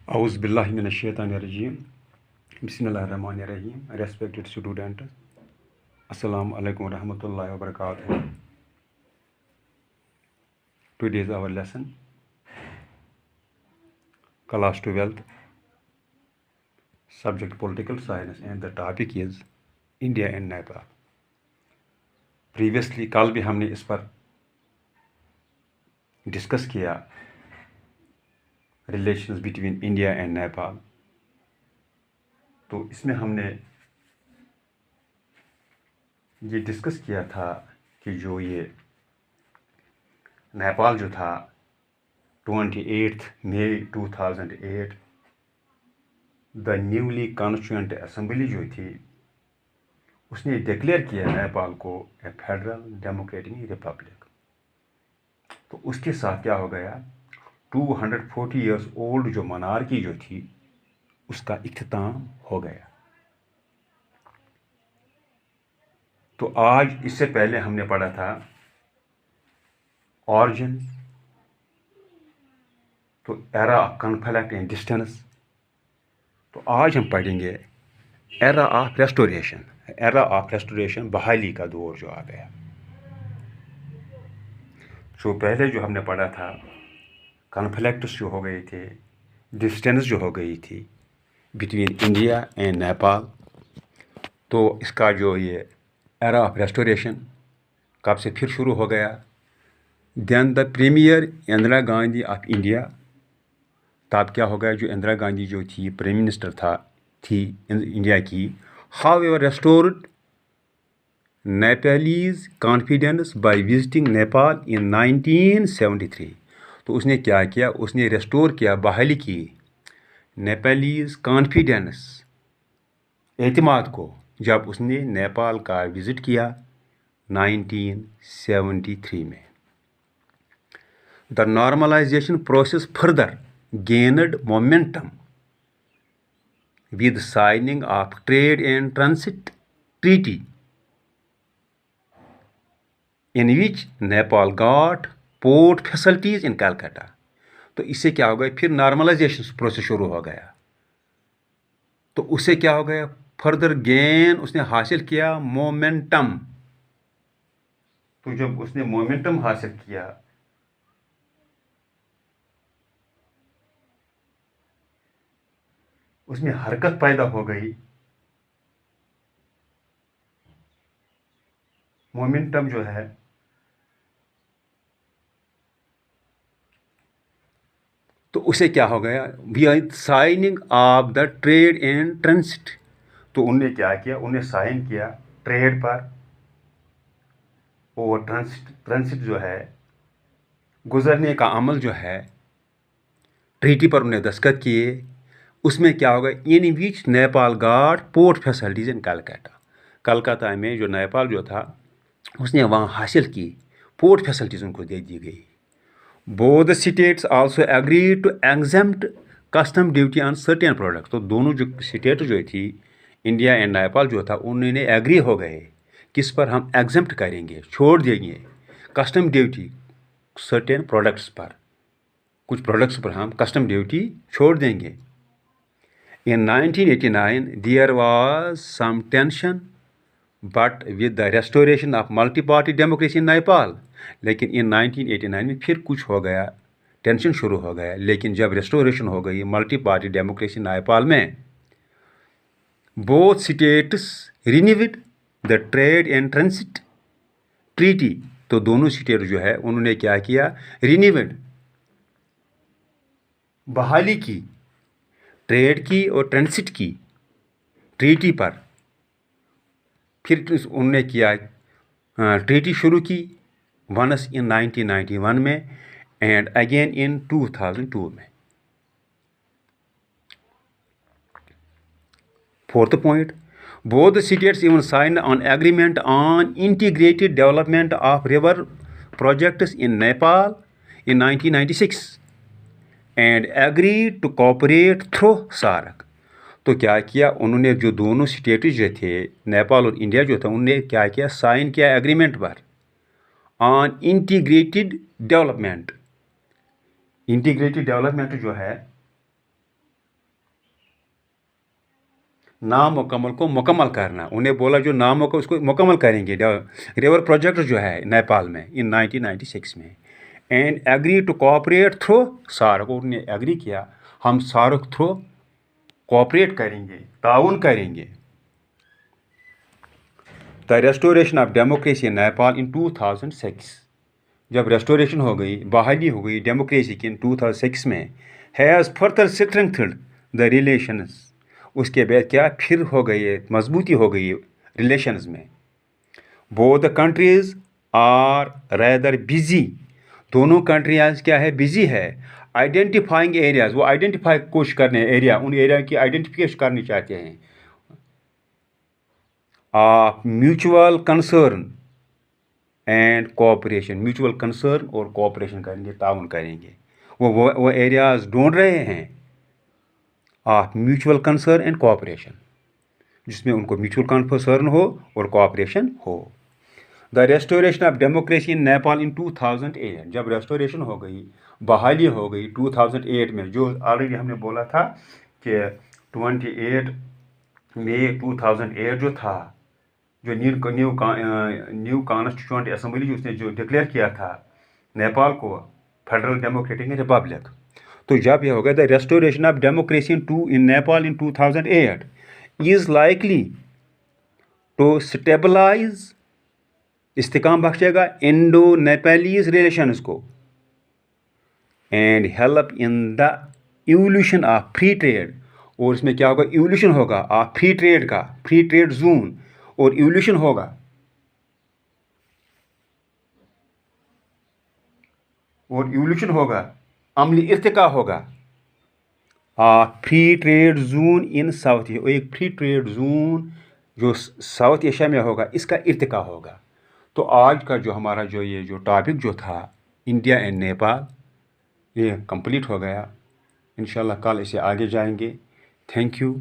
Auzu billahi mineşşeytanirracim. Bismillahirrahmanirrahim. Respected students, Assalamu alaikum wa rahmatullahi wa barakatuh. Today is our lesson, class 12th, subject political science, and the topic is India and Nepal. Previously, कल भी हमने इस पर discuss किया relations between India and Nepal. तो इसमें हमने ये डिस्कस किया था कि जो ये नेपाल जो था 28 मई 2008 द न्यूली कॉन्स्टिट्यूएंट असेंबली जो थी उसने डिक्लेयर किया नेपाल को ए फेडरल डेमोक्रेटिक रिपब्लिक। तो उसके साथ क्या हो गया, 240 इयर्स ओल्ड जो मनार्की जो थी उसका इख्तिताम हो गया। तो आज इससे पहले हमने पढ़ा था ऑरिजिन, तो era of conflict and distance. तो आज हम पढ़ेंगे era of restoration. Era of restoration बहाली का दौर जो आ गया। जो पहले जो हमने पढ़ा था कॉन्फ्लिक्ट्स जो हो गए थे, डिस्टेंस जो हो गई थी बिटवीन इंडिया एंड नेपाल, तो इसका जो ये एरा ऑफ रेस्टोरेशन कब से फिर शुरू हो गया। Then the premier Indira Gandhi of India, तब क्या हो गया, जो इंदिरा गांधी जो थी प्राइम मिनिस्टर थी इंडिया की, however restored Nepalese confidence by visiting Nepal in 1973। तो उसने क्या किया, उसने रेस्टोर किया, बहाली की नेपालीज कॉन्फिडेंस, एतमाद को, जब उसने नेपाल का विज़िट किया 1973 में। The normalisation process further gained momentum with signing of trade and transit treaty in which Nepal got port facilities in Calcutta। तो इससे क्या हो गया, फिर नॉर्मलाइजेशन प्रोसेस शुरू हो गया। तो उससे क्या हो गया, फर्दर गेन उसने हासिल किया मोमेंटम। तो जब उसने मोमेंटम हासिल किया उसमें हरकत पैदा हो गई। मोमेंटम जो है तो उसे क्या हो गया, we are signing of the trade and transit. तो उन्होंने क्या किया, उन्हें साइन किया ट्रेड पर और ट्रांसिट जो है गुजरने का अमल जो है, ट्रीटी पर उन्हें दस्तखत किए। उसमें क्या होगा, in which Nepal got port facilities in Calcutta. Calcutta में जो नेपाल जो था उसने वहाँ हासिल की पोर्ट फैसिलिटीज उनको दे दी गई। Both states also agree to exempt custom duty on certain product. तो दोनों जो स्टेट जो थी इंडिया एंड नेपाल जो था उन्होंने एग्री हो गए किस पर, हम एग्जेम्प्ट करेंगे, छोड़ देंगे कस्टम ड्यूटी सर्टेन प्रोडक्ट्स पर, कुछ प्रोडक्ट्स पर हम कस्टम ड्यूटी छोड़ देंगे। In 1989, there was some tension, but with the restoration of multi-party democracy in Nepal, लेकिन in 1989 में फिर कुछ हो गया, टेंशन शुरू हो गया। लेकिन जब रेस्टोरेशन हो गई मल्टी पार्टी डेमोक्रेसी नेपाल में, both states renewed the trade and transit treaty। तो दोनों स्टेट जो है उन्होंने क्या किया, रिन्यूड, बहाली की ट्रेड की और ट्रांसिट की ट्रीटी पर। फिर उन्होंने किया ट्रीटी शुरू की वंस इन 1991 में एंड अगेन इन 2002 में। Fourth point, both states even sign on agreement on integrated development of river projects in Nepal in 1996 and agree to cooperate through SAARC. तो क्या किया उन्होंने, जो दोनों स्टेट जो थे नेपाल और इंडिया जो था, उन्होंने क्या किया, साइन किया एग्रीमेंट पर on integrated development. Integrated development जो है नामुकम्मल को मुकम्मल करना। उन्हें बोला जो नामुकम्मल उसको मुकम्मल करेंगे। रिवर प्रोजेक्ट जो है नेपाल में इन 1996 में, and agree to cooperate through SAARC. उन्होंने एग्री किया हम सार्क थ्रू कोऑपरेट करेंगे, ताउन करेंगे। The restoration of democracy in Nepal in 2006, जब रेस्टोरेशन हो गई, बहाली हो गई डेमोक्रेसी की इन 2006 में, हैज़ फर्दर स्ट्रेंथन्ड द रिलेशंस। उसके बाद क्या फिर हो गई है, मजबूती हो गई है रिलेशंस में। Both the countries are rather busy, दोनों कंट्रियाज क्या है, बिजी है। आइडेंटिफाइंग एरियाज, वो आइडेंटिफाई कोशिश करने एरिया, उन एरिया की आइडेंटिफिकेशन करनी चाहते हैं। Mutual concern and cooperation, mutual concern और कोऑपरेशन करेंगे, ताउन करेंगे। वो एरियाज ढूंढ रहे हैं of mutual concern and cooperation, जिसमें उनको म्यूचुअल कंसर्न हो और कोऑपरेशन हो। The restoration of democracy in Nepal in 2008, जब रेस्टोरेशन हो गई, बहाली हो गई 2008 में, जो ऑलरेडी हमने बोला था कि 28 मई 2008 जो था, जो न्यू कॉन्स्टिट्यूएंट असेंबली उसने जो डिक्लेयर किया था नेपाल को फेडरल डेमोक्रेटिक रिपब्लिक। तो जब यह हो गया, the restoration of democracy in Nepal in 2008 is likely to stabilise, इस्तेकाम बख्शेगा इंडो नेपालीज रिलेशंस को, and help in the evolution of free trade. और इसमें क्या होगा, इवोल्यूशन होगा ऑफ फ्री ट्रेड का, फ्री ट्रेड जोन, और इवोल्यूशन होगा, और इवोल्यूशन होगा, अमली इर्तिका होगा free trade zone in south, एक फ्री ट्रेड जोन जो साउथ एशिया में होगा, इसका इर्तिका होगा। तो आज का जो हमारा जो ये जो टॉपिक जो था इंडिया एंड नेपाल, ये कंप्लीट हो गया। इंशाल्लाह कल इसे आगे जाएंगे। Thank you.